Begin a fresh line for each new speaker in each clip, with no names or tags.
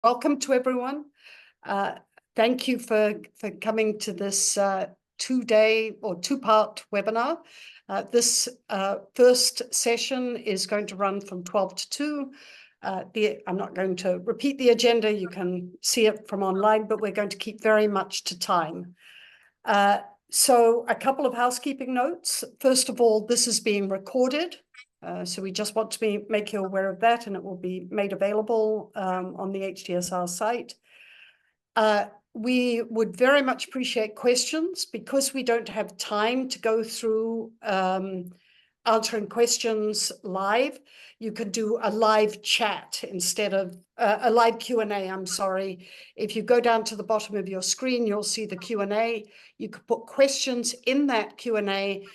Welcome to everyone. Thank you for coming to this two-day or two-part webinar. This first session is going to run from 12 to 2. I'm not going to repeat the agenda. You can see it from online, but we're going to keep very much to time. So a couple of housekeeping notes. First of all, this is being recorded. So we just want to make you aware of that, and it will be made available on the HDSR site. We would very much appreciate questions. Because we don't have time to go through answering questions live. You could do a live chat instead of a live Q&A, I'm sorry. If you go down to the bottom of your screen, you'll see the Q&A. You could put questions in that Q&A,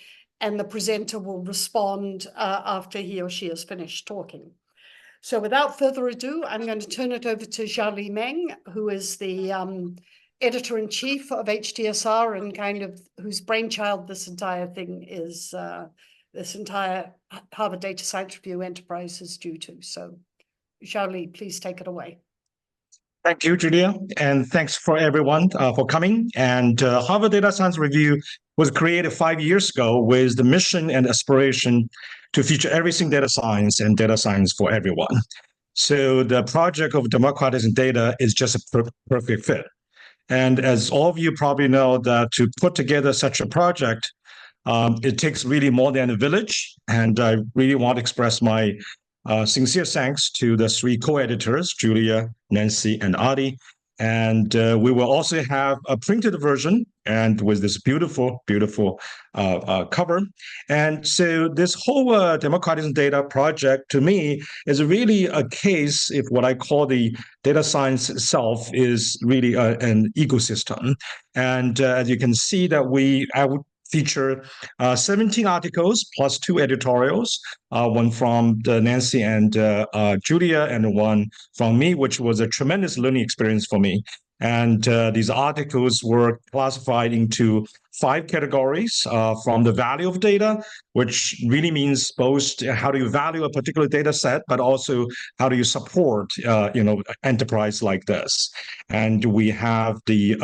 and the presenter will respond after he or she has finished talking. So without further ado, I'm going to turn it over to Xiao-Li Meng, who is the editor-in-chief of HDSR and kind of whose brainchild this entire thing is, this entire Harvard Data Science Review enterprise is due to. So Xiao-Li, please take it away.
Thank you, Julia, and thanks for everyone for coming. And Harvard Data Science Review was created 5 years ago with the mission and aspiration to feature everything data science and data science for everyone. So the project of democratizing data is just a perfect fit. And as all of you probably know, that to put together such a project, it takes really more than a village. And I really want to express my sincere thanks to the 3 co-editors, Julia, Nancy, and Adi. And we will also have a printed version and with this beautiful, beautiful cover. And so this whole democratizing data project to me is really a case if what I call the data science itself is really an ecosystem. And as you can see that I would feature 17 articles plus 2 editorials, one from Nancy and Julia, and one from me, which was a tremendous learning experience for me. And these articles were classified into 5 categories from the value of data, which really means both how do you value a particular data set, but also how do you support enterprise like this. And we have the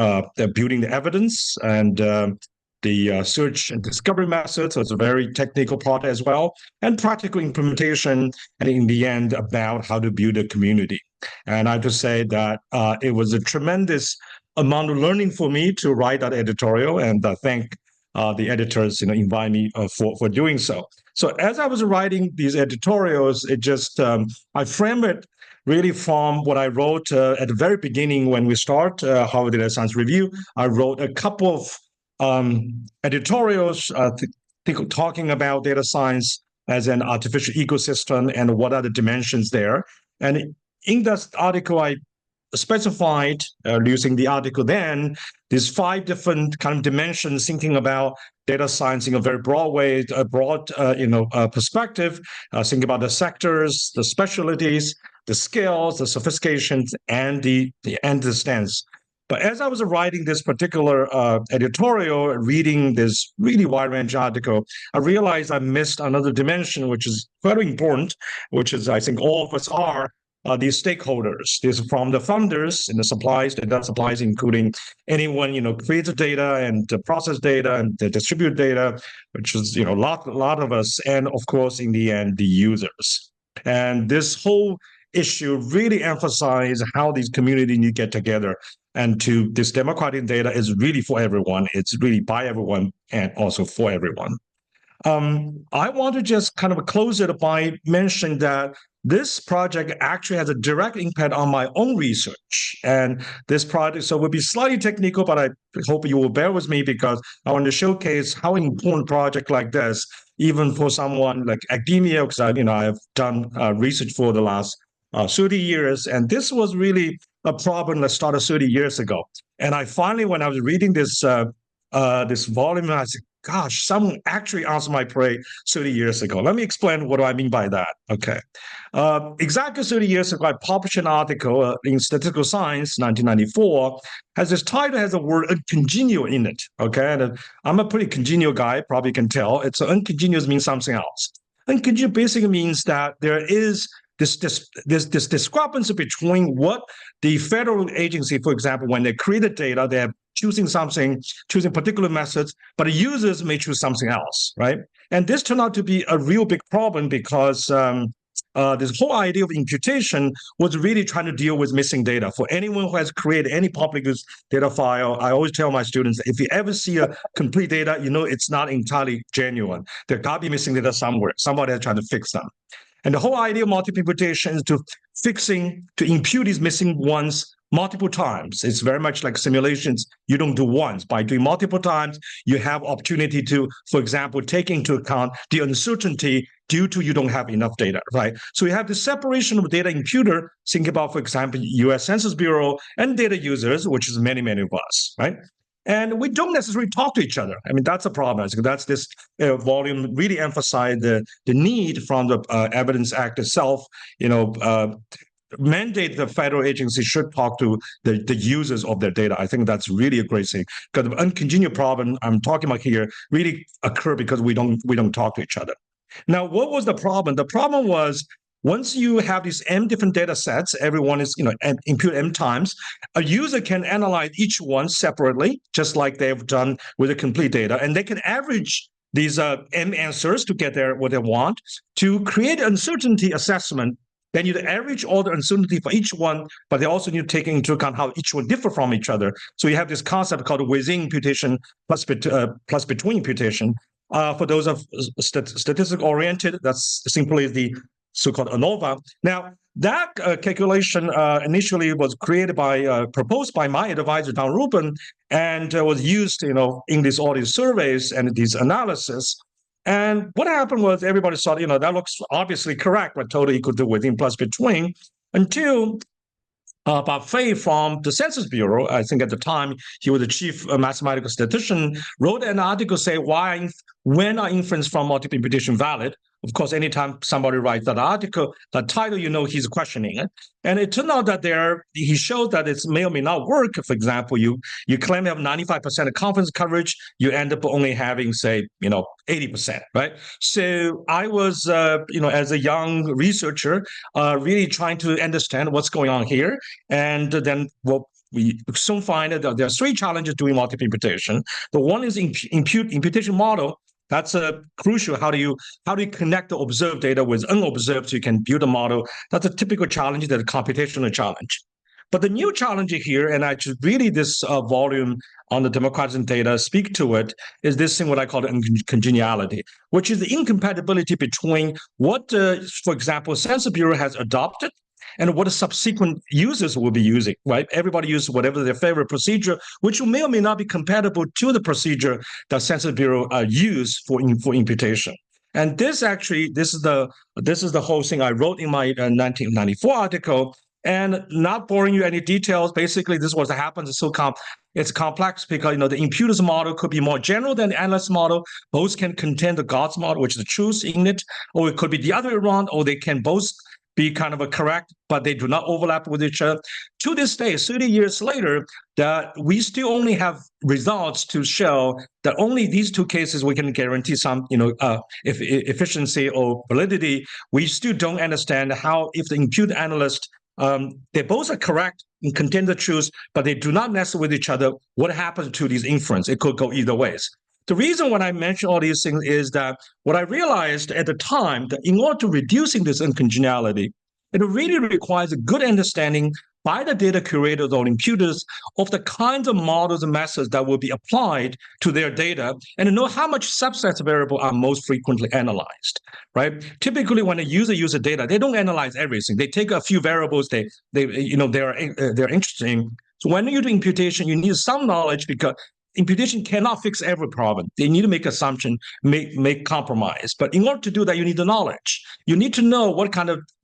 building the evidence and the search and discovery methods, so it's a very technical part as well, and practical implementation, and in the end, about how to build a community. And I have to say that it was a tremendous amount of learning for me to write that editorial, and thank the editors, invite me for doing so. So as I was writing these editorials, it just, I frame it really from what I wrote at the very beginning when we start Harvard Data Science Review. I wrote a couple of editorials talking about data science as an artificial ecosystem and what are the dimensions there. And in that article, I specified, using the article then, these 5 different kind of dimensions, thinking about data science in a very broad way, a broad perspective, thinking about the sectors, the specialties, the skills, the sophistications, and the stance. But as I was writing this particular editorial, reading this really wide-range article, I realized I missed another dimension, which is very important, which is, I think all of us are, these stakeholders. These are from the founders and the suppliers, data suppliers, including anyone, creates data and process data and distribute data, which is, a lot of us, and of course, in the end, the users. And this whole issue really emphasizes how these communities need to get together. And this democratic data is really for everyone. It's really by everyone and also for everyone. I want to just kind of close it by mentioning that this project actually has a direct impact on my own research. And this project, so will be slightly technical, but I hope you will bear with me because I want to showcase how important a project like this, even for someone like academia, because I've done research for the last 30 years. And this was really a problem that started 30 years ago. And I finally, when I was reading this this volume, I said, gosh, someone actually answered my prayer 30 years ago. Let me explain what do I mean by that. Okay. Exactly 30 years ago, I published an article in Statistical Science, 1994, has this title, has the word uncongenial in it. Okay. And I'm a pretty congenial guy, probably can tell. It's uncongenial means something else. Uncongenial basically means that there is this discrepancy between what the federal agency, for example, when they create data, they're choosing particular methods, but the users may choose something else, right? And this turned out to be a real big problem because this whole idea of imputation was really trying to deal with missing data. For anyone who has created any public use data file, I always tell my students, if you ever see a complete data, you know it's not entirely genuine. There got to be missing data somewhere. Somebody is trying to fix them. And the whole idea of multiple imputation is to impute these missing ones multiple times. It's very much like simulations. You don't do once. By doing multiple times, you have opportunity to, for example, take into account the uncertainty due to you don't have enough data, right? So you have the separation of data imputer. Think about, for example, U.S. Census Bureau and data users, which is many, many of us, right? And we don't necessarily talk to each other. I mean, that's a problem. That's this volume really emphasized the need from the Evidence Act itself, mandate the federal agency should talk to the users of their data. I think that's really a great thing, because the uncongenial problem I'm talking about here really occur because we don't talk to each other. Now, what was the problem? The problem was, once you have these m different data sets, everyone is impute m times, a user can analyze each one separately, just like they've done with the complete data, and they can average these m answers to get what they want. To create uncertainty assessment, then you average all the uncertainty for each one, but they also need to take into account how each one differ from each other. So you have this concept called within imputation plus between imputation. For those of statistical oriented, that's simply the so-called ANOVA. Now, that calculation initially was proposed by my advisor, Don Rubin, and was used, in all these surveys and these analysis. And what happened was everybody thought, that looks obviously correct, but total equal to within plus between, until Bob Fay from the Census Bureau, I think at the time he was the chief mathematical statistician, wrote an article saying when are inference from multiple imputation valid? Of course, anytime somebody writes that article, that title, he's questioning it. And it turned out that he showed that it may or may not work. For example, you claim you have 95% of confidence coverage, you end up only having, say, 80%, right? So I was, as a young researcher, really trying to understand what's going on here. And then we soon find that there are three challenges doing multiple imputation. The one is imputation model. That's crucial. How do you connect the observed data with unobserved so you can build a model? That's a typical challenge, that's a computational challenge. But the new challenge here, and really this volume on the democratizing data speak to it, is this thing what I call the uncongeniality, which is the incompatibility between what, for example, Census Bureau has adopted and what the subsequent users will be using, right? Everybody uses whatever their favorite procedure, which may or may not be compatible to the procedure that Census Bureau use for imputation. And this is the whole thing I wrote in my 1994 article. And not boring you any details, basically this is what happens. It's complex because the imputer's model could be more general than the analyst model. Both can contain the God's model, which is the truth in it, or it could be the other way around, or they can both be kind of correct, but they do not overlap with each other. To this day, 30 years later, that we still only have results to show that only these two cases we can guarantee some, efficiency or validity. We still don't understand how, if the impute analyst, they both are correct and contain the truth, but they do not mess with each other, what happens to these inference? It could go either ways. The reason when I mention all these things is that what I realized at the time, that in order to reducing this uncongeniality, it really requires a good understanding by the data curators or imputers of the kinds of models and methods that will be applied to their data, and to know how much subset variable are most frequently analyzed, right? Typically, when a user uses data, they don't analyze everything. They take a few variables they're interesting. So when you do imputation, you need some knowledge, because imputation cannot fix every problem. They need to make assumption, make compromise. But in order to do that, you need the knowledge. You need to know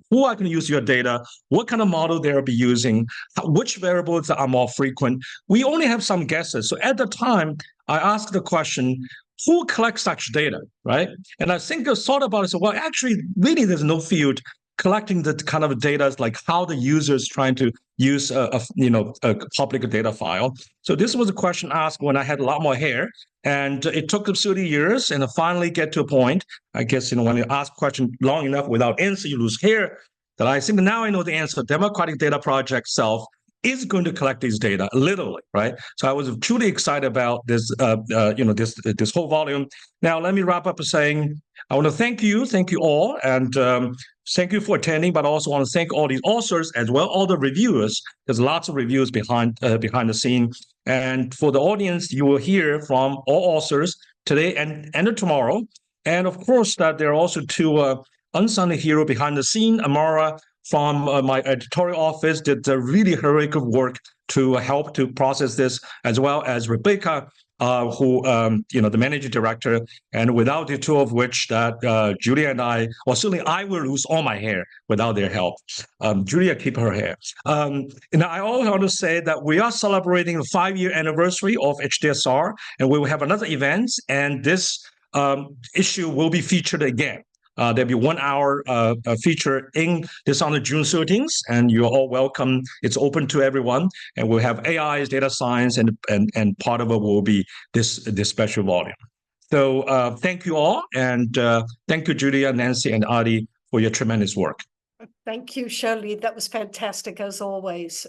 who are going to use your data, what kind of model they'll be using, which variables are more frequent. We only have some guesses. So at the time, I asked the question, who collects such data, right? And I think I thought about it, so well, actually, really, there's no field collecting the kind of data, like how the user is trying to use a public data file. So this was a question asked when I had a lot more hair, and it took 30 years, and I finally get to a point. I guess when you ask a question long enough without answer, you lose hair. that I think now I know the answer. Democratic Data Project itself is going to collect these data literally, right? So I was truly excited about this, this whole volume. Now let me wrap up by saying I want to thank you all, and thank you for attending. But I also want to thank all these authors as well, all the reviewers. There's lots of reviews behind the scene, and for the audience, you will hear from all authors today and tomorrow. And of course, that there are also two unsung hero behind the scene. Amara from my editorial office did a really heroic work to help to process this, as well as Rebecca, who the managing director. And without the two of which, that Julia and I, well, certainly I will lose all my hair without their help. Julia keep her hair. Now I also want to say that we are celebrating the 5-year anniversary of HDSR, and we will have another event, and this issue will be featured again. There'll be 1 hour feature in this on the June 13th, and you're all welcome. It's open to everyone, and we'll have AIs, data science, and part of it will be this special volume. So thank you all, and thank you, Julia, Nancy, and Adi, for your tremendous work.
Thank you, Xiao-Li. That was fantastic as always.